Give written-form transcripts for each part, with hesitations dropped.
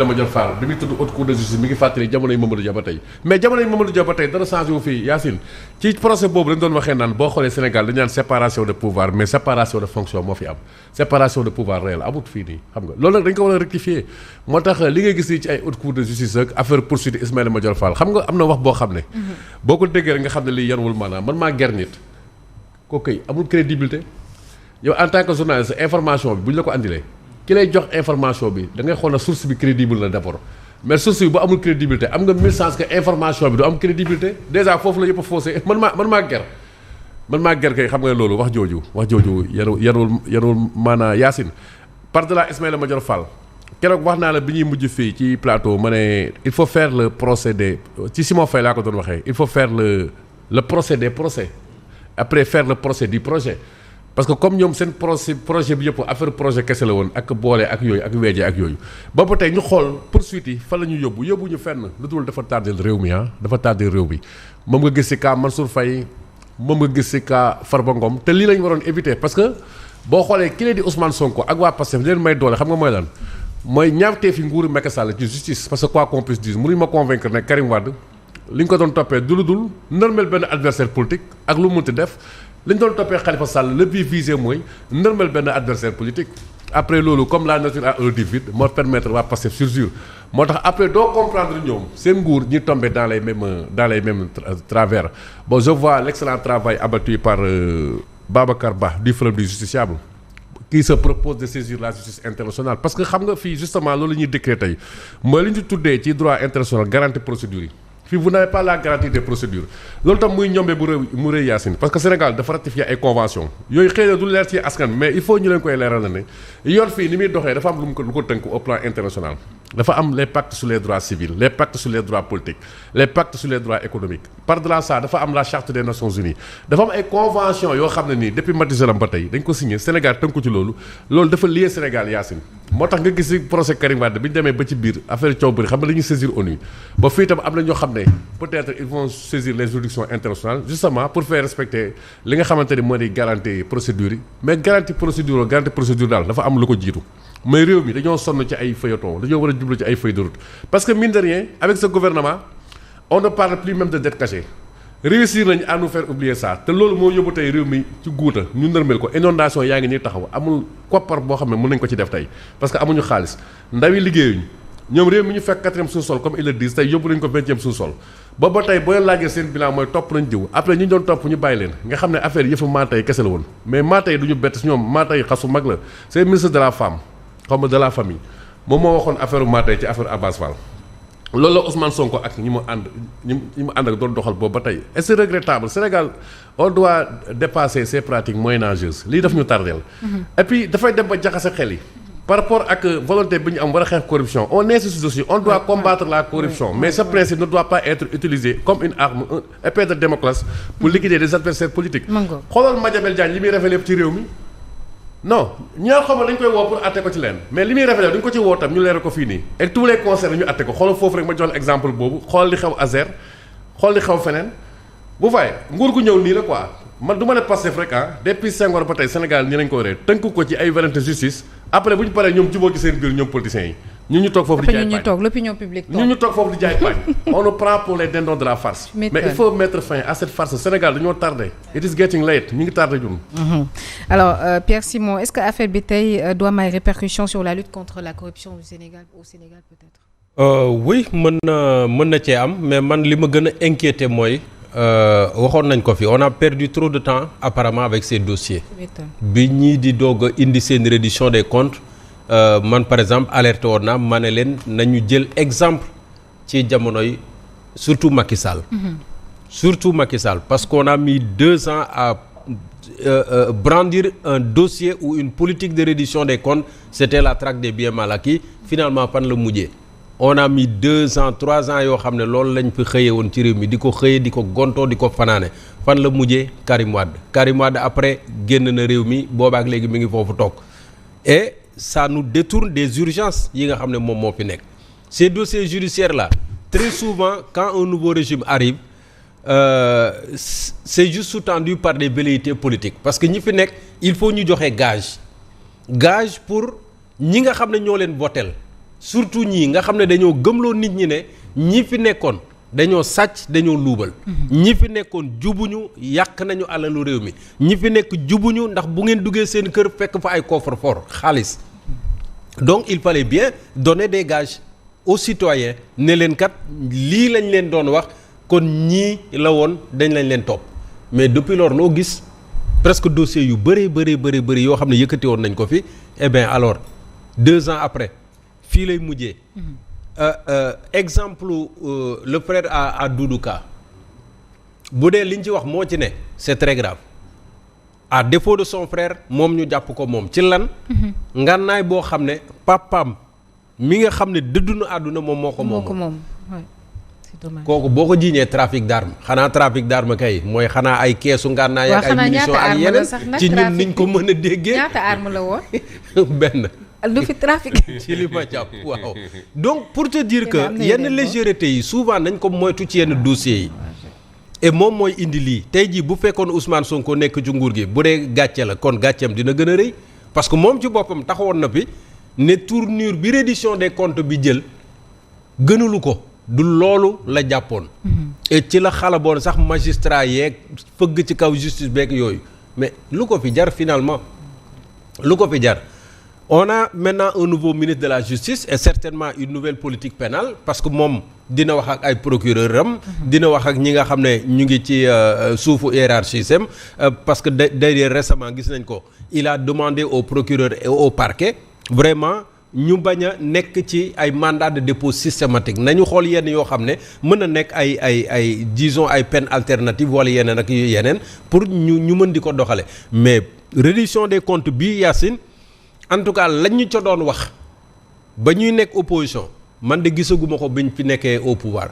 dama jël Fall bi muy tudd haute cour de justice mi ngi fàttali jamono yi Mamadou Dia ba tey mais jamono yi Mamadou Dia ba tey dara changé wu fii Yacine ci procès boobu lañ doon waxee naan boo xoolee Sénégal dañu naan séparation de pouvoir mais séparation de fonction moo fi am séparation de pouvoir réel amut fii nii xam nga loolu nag dañ ko war a rectifier moo tax li ngay gis nii ci ay haute cour de justice ak affaire poursuite Ismaïla Madior Fall xam nga am na wax boo xam ne boo ko déggee rek nga xam ne lii yanwul maanaam man maa ger nit kooku kay amul crédibilité yow en tant que journaliste information bi bu ñu la ko andilee ki lay jox information bi da ngay xool na source bi crédible na d'abord mais source bi bu amul crédibilité am nga mille chance que information bi du am crédibilité déjà foofu la yëpp a faussé man maa ger kay xam nga loolu wax jooju yarul maanaa Yacine par delà Ismaïla Madior Fall keroog wax naa la bi ñuy mujj fii ci plateau ma ne il faut faire le procès ci Simon Faye laa ko doon waxee il faut faire le procès des procès après faire le procès du projet parce que comme ñoom seen projet bi yëpp affaire projet kese la woon ak boole ak yooyu ak weejee ak yooyu boobu tey ñu xool poursuite yi fan la ñu yóbbu ñu fenn lu dul dafa tardel réew mi dafa tardel réew mi moom nga gis si cas Mansour Faye moom nga gis si cas Farba Ngom te lii lañ waroon éviter parce que boo xoolee ki lee di Ousmane Sonko ak waa Pastef leen may doole xam nga mooy lan mooy ñaawtee fi nguuru Macky Sall ci justice parce que quoi qu'on puisse dire mënuñu ma convaincre ne Karim Wade li ñu ko doon toppee du lu dul nërmel benn adversaire politique ak lu mu munti def li ñu doon toppee Khalifa Sall le but visé mooy nërmel benn adversaire politique après loolu comme la nature a horreur du vide moo permettre waa Pastef surjure moo tax après doo comprendre ñoom seen nguur ñi tombé dans les mêmes travers bon je vois l'excellent travail abattu par Babacar Ba du Forum du Justiciable qui se propose de saisir la justice internationale parce que xam nga fii justement loolu la ñuy décréter tey mooy li ñu tuddee ci droit international garantie procédure yi fii vous n'avez pas la garantie des procédures loolu tam muy ñombee mu rëy Yacine parce que Sénégal dafa ratifier ay convention yooyu xëy na du leer ci askan mais il faut ñu leen koy leeral na ne yoon fii ni muy doxee dafa am lu ko tënk au plan international dafa am les pactes sur les droits civils les pactes sur les droits politiques les pactes sur les droits économiques par-delà ça dafa am la charte des Nations Unies dafa am ay convention yoo xam ne nii depuis Mathusalem ba tey dañ ko signé Sénégal tënku ci loolu dafa lié Sénégal Yacine moo tax nga gis ci procès Karim Wade bi ñu demee ba ci biir affaire coow bëri xam nga dañuy saisir ONU ba fii itam am na ñoo xam ne peut-être ils vont saisir les juridictions internationales justement pour faire respecter li nga xamante ni moo di garantie procédure yi mais garantie procédure daal dafa am lu ko jiitu mais réew mi dañoo sonn ci ay feuilleton dañoo war a jublu ci ay feuille de route parce que mine de rien avec ce gouvernement on ne parle plus même de dette cachée réussir nañ à nous faire oublier ça te loolu moo yóbbu tey réew mi ci guuta ñu nërmel ko inondation yaa ngi nii taxaw amul koppar boo xam ne mën nañ ko ci def tey parce que amuñu xaalis ndaw yi liggéeyuñu ñoom réew mi ñu fekk 4e sous-sol comme ils le disent tey yóbbu nañ ko 20e sous-sol booba tey boo leen laajee seen bilan mooy topp nañ jiw après ñu doon topp ñu bàyyi leen nga xam ne affaire yëfu maatay kese la woon mais maatay du ñu bett si ñoom maatay xasu mag la c'est ministre de la femme xaw ma de la famille moom moo waxoon affaire maatay ci affaire Abass Fall loolu la Ousmane Sonko ak ñi mu ànd ak doon doxal boobu ba tey et c'est regrettable Sénégal on doit dépasser ces pratiques moyenâgeuses lii daf ñu tardeel et puis dafay dem ba jaxase xel yi par rapport ak volonté bi ñu am war a xeex corruption on insiste dessus on doit combattre la corruption mais ce principe ne doit pas être utilisé comme une arme une épée de Damoclès pour liquider des adversaires politiques xoolal Madiambel Diagne li muy révélé ci réew mi non ñaar xamal dañ koy woo pour atte ko ci leen mais li muy révélé duñ ko ci woo tam ñu leeral ko fii nii et tous les concerts ñu atte ko xoolal foofu rek ma jox exemple boobu xool li xew Azer xool li xew feneen bu fay nguur gu ñëw nii la quoi man du ma ne Pastef rek depuis Senghor ba tey Sénégal nii lañ ko waree tënk ko ci ay volonté justice après bu ñu paree ñoom jubóo ci seen biir ñoom politiciens yi ñu toog foofu di jaay pañ l'opinion publique ñu toog foofu di jaay pañ on nous prend pour les dindons de la farce mais il faut mettre fin à cette farce Sénégal dañoo tardé it is getting late ñu ngi tardé ñun alors Pierre Simon est-ce que affaire bi tey doit may répercussion sur la lutte contre la corruption au Sénégal peut-être oui mën na cee am mais man li ma gën a inquiété mooy waxoon nañ ko fi on a perdu trop de temps apparemment avec ces dossiers bi ñii di doog a indi seen reddition des comptes man par exemple alerté woon naa ma ne leen nañu jël exemple ci jamonoy surtout Macky Sall surtout Macky Sall parce qu'on a mis 2 ans à brandir un dossier ou une politique de reddition des comptes c'était la traque des biens mal acquis finalement fan la mujjee on a mis 2 ans 3 ans yoo xam ne loolu lañ fi xëyee woon ci réew mi di ko xëyee di ko gontoo di ko fanaane fan la mujjee Karim Wade après génn na réew mi boobaak léegi mi ngi foofu toog et ça nous détourne des urgences yi nga xam ne moom moo fi nekk ces dossiers judiciaires là très souvent quand un nouveau régime arrive c'est juste sous-tendu par des velléités politiques parce que ñi fi nekk il faut ñu joxe gage pour ñi nga xam ne ñoo leen votel surtout ñii nga xam ne dañoo gëmloo nit ñi ne ñi fi nekkoon dañoo sàcc dañoo luubal. ñi fi nekkoon jubuñu yàq nañu alalu réew mi ñi fi nekk jubuñu ndax bu ngeen duggee seen kër fekk fa ay coffre-fort xaalis donc il fallait bien donner des gages aux citoyens ne leen kat lii lañ leen doon wax kon ñii la woon dañ lañ leen topp mais depuis lors loo gis presque dossier yu bëri yoo xam ne yëkkati woon nañ ko fi eh bien alors 2 ans après fii lay mujjee. Exemple le frère à Doudou Ka bu dee liñ ci wax moo ci ne c'est très grave à défaut de son frère moom ñu jàpp ko moom ci lan. ngànnaay boo xam ne papaam mi nga xam ne dëddu na àdduna moom moo ko moom. C'est dommage. Kooku boo ko jiiñee trafic d'armes xanaa trafic d'armes kay mooy xanaa ay keesu ngànnaay ak ay munitions ak yeneen ci ñun niñ ko mën a déggee. ñaata arme la woon. benn. lu fi trafic. ci li ma jàpp waaw donc pour te dire que yenn légèreté yi souvent nañ ko moytu ci yenn dossiers yi. et moom mooy indi lii tey jii bu fekkoon Ousmane Sonko nekk ci nguur gi bu dee gàcce la kon gàcceem dina gën a rëy parce que moom ci boppam taxawoon na fi ne tournure bi reddition des comptes bi jël gënalu ko du loolu la jàppoon. et ci la xalaboon sax magistrat yeeg fëgg ci kaw justice beeg yooyu mais lu ko fi jar finalement lu ko fi jar. On a maintenant un nouveau ministre de la justice et certainement une nouvelle politique pénale parce que moom dina wax ak ay procureur am dina wax ak ñi nga xam ne ñu ngi ci suufu hiérarchie sem parce que derrière récemment gis nañ ko il a demandé au procureur et au parquet vraiment ñu bañ a nekk ci ay mandat de dépôt systématique nañu xool yenn yoo xam ne mën na nekk ay disons ay peine alternative wala yeneen ak yeneen pour ñu mën di ko doxale mais reddition des comptes bi Yacine en tout cas lañ ñu ca doon wax ba ñuy nekk opposition man de gisaguma ko biñ fi nekkee au pouvoir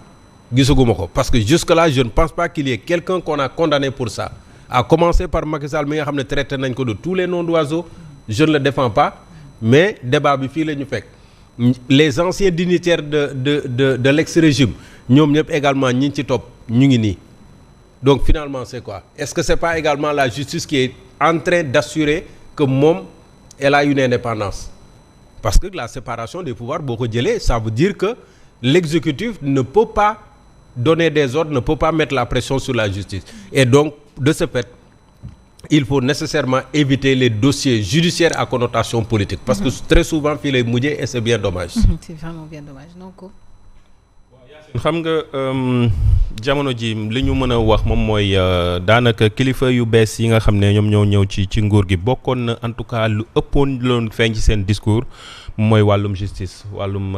gisaguma ko parce que jusque là je ne pense pas qu'il y ait quelqu'un qu'on a condamné pour ça à commencer par Macky Sall mi nga xam ne traité nañ ko de tous les noms d'oiseaux je ne le défends pas mais débat bi fii la ñu fekk les anciens dignitaires de l'ex-régime ñoom ñëpp également ñi ci topp ñu ngi nii donc finalement c'est quoi est-ce que c'est pas également la justice qui est en train d'assurer que moom elle a une indépendance parce que la séparation des pouvoirs boo ko jëlee ça veut dire que l'exécutif ne peut pas donner des ordres ne peut pas mettre la pression sur la justice et donc de ce fait il faut nécessairement éviter les dossiers judiciaires à connotation politique parce que très souvent fii lay mujjee et c'est bien dommage. C'est vraiment bien dommage donc. xam nga jamono ji li ñu mën a wax moom mooy daanaka kilifa yu bees yi nga xam ne ñoom ñoo ñëw ci nguur gi bokkoon na en tout cas lu ëppoon loon feeñ ci seen discours mooy wàllum justice wàllum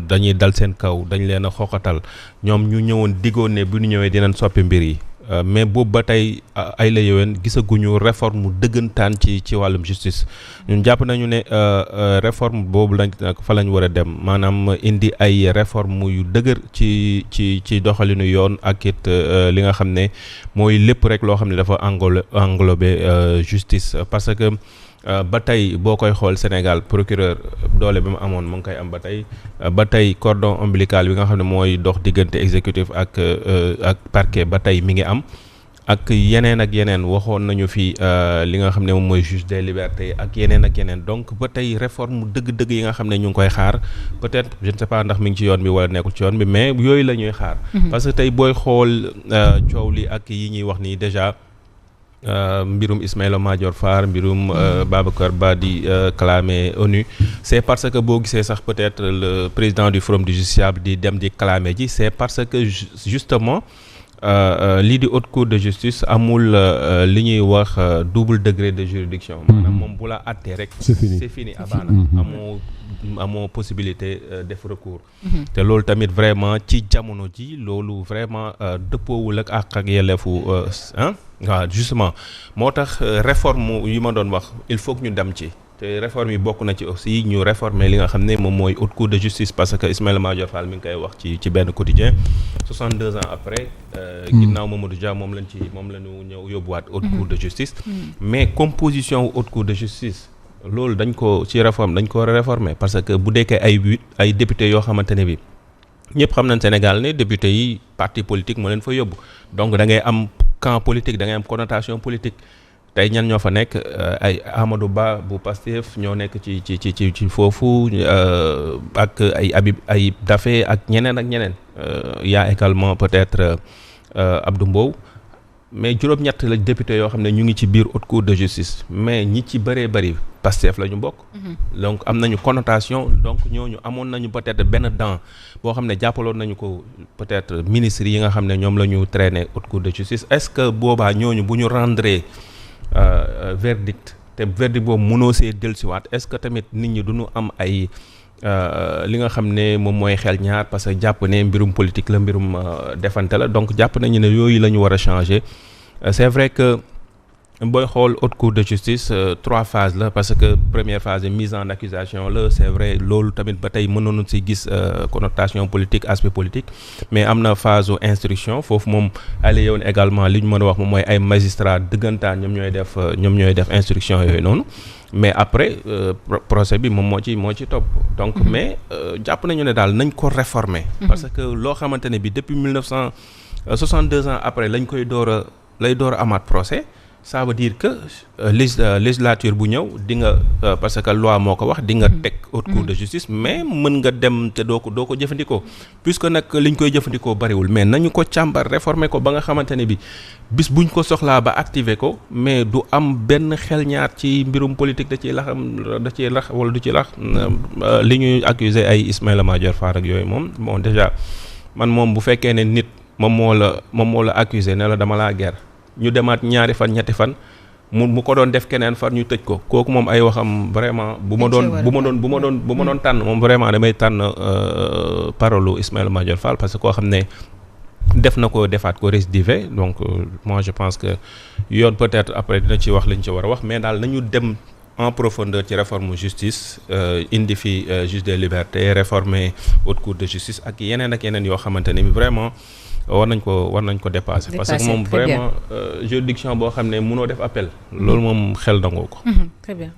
dañuy dal seen kaw dañ leen a xoqatal ñoom ñu ñëwoon diggoon ne bu ñu ñëwee dinañ soppi mbir yi mais boobu ba tey ay la yoween gisaguñu réforme mu dëggantaan ci wàllum justice ñun jàpp nañu ne réforme boobu lañ fa lañ war a dem maanaam indi ay réforme yu dëgër ci doxalinu yoon ak it li nga xam ne mooy lépp rek loo xam ne dafa englobé justice parce que ba tey boo koy xool Sénégal procureur doole bi mu amoon mu ngi koy am ba tey cordon ombilical bi nga xam ne mooy dox diggante exécutif ak parquet ba tey mi ngi am ak yeneen waxoon nañu fi li nga xam ne moom mooy juge des libertés ak yeneen donc ba tey réforme dëgg-dëgg yi nga xam ne ñu ngi koy xaar peut-être je ne sais pas ndax mi ngi ci yoon bi wala nekkul ci yoon bi mais yooyu la ñuy xaar parce que tey booy xool coow li ak yi ñuy wax nii déjà mbirum Ismaïla Madior Fall mbirum Babacar Ba di clamer ONU c'est parce que boo gisee sax peut-être le président du Forum du justiciable di dem di clamer ji c'est parce que justement lii di haute cour de justice amul li ñuy wax double degré de juridiction maanaam moom bu la àttee rek c'est fini abaana amoo possibilité def recours te loolu tamit vraiment ci jamono ji loolu vraiment dëppoowul ak yelleefu waaw justement moo tax réforme yi ma doon wax il faut que ñu dem ci te réforme yi bokk na ci aussi ñu réformer li nga xam ne moom mooy haute cour de justice parce que Ismaïla Madior Fall mi ngi koy wax ci benn quotidien 62 ans après ginnaaw Mamadou Dia moom la ñu ñëw yóbbuwaat haute cour de justice mais composition haute cour de justice loolu dañ ko ci réforme dañ ko war a réformer parce que bu deekee ay député yoo xamante ne bi ñëpp xam nañ Sénégal ne député yi parti politique moo leen fa yóbbu donc da ngay am camp politique da ngay am connotation politique tey ñan ñoo fa nekk ay Amadou Ba bu Pastef ñoo nekk ci foofu ak ay Ayib Daffé ak ñeneen y a également peut-être Abdou Mbow mais juróom-ñett la député yoo xam ne ñu ngi ci biir haute cour de justice mais ñi ci bëree bëri Pastef la ñu bokk. Donc am nañu connotation donc ñooñu amoon nañu peut-être benn dent boo xam ne jàppaloon nañu ko peut-être ministres yi nga xam ne ñoom la ñu traîner haute cour de justice est-ce que boobaa ñooñu bu ñu rendre verdict te verdict boobu mënoo see dellusiwaat est-ce que tamit nit ñi duñu am ay li nga xam ne moom mooy xel ñaar parce que jàpp ne mbirum politique la mbirum defante la donc jàpp nañu ne yooyu la ñu war a changer c'est vrai que booy xool haute cour de justice 3 phases la parce que première phase de mise en accusation la c'est vrai loolu tamit ba tey mënoon ci gis connotation politique aspect politique mais am na phase instruction foofu moom allé yoon également li ñu mën a wax moom mooy ay magistrats dëggantaan ñoom ñooy def instruction yooyu noonu mais après procès bi moom moo ci topp donc mais jàpp nañu ne daal nañ ko réformer parce que loo xamante ne bi depuis 1962 ans après lay door a amaat procès ça veut dire que législature bu ñëw di nga parce que loi moo ko wax di nga teg haute cour de justice mais mën nga dem te doo ko jëfandikoo puisque nag liñ koy jëfandikoo bariwul mais nañu ko càmbar réformer ko ba nga xamante ne bi bis buñ ko soxlaa ba activer ko mais du am benn xel ñaar ci mbirum politique da ciy lax wala du ci lax li ñuy accuser ay Ismaïla Madior Fall ak yooyu moom bon déjà man moom bu fekkee ne nit moom moo la accuser ne la dama laa guerre ñu demaat ñaari fan ñetti fan mu ko doon def keneen far ñu tëj ko kooku moom ay waxam vraiment bu ma doon tànn moom vraiment damay tànn parolu Ismaïla Madior Fall parce que koo xam ne def na ko defaat ko récidivé donc moi je pense que yoon peut-être après dina ci wax li ñu ci war a wax mais daal nañu dem en profondeur ci réforme justice indi fi juge des libertés réformer haute cour de justice ak yeneen yoo xamante ne vraiment war nañ ko dépasser parce que moom vraiment juridiction boo xam ne mënoo def appel loolu moom xel dangoo ko. Très bien.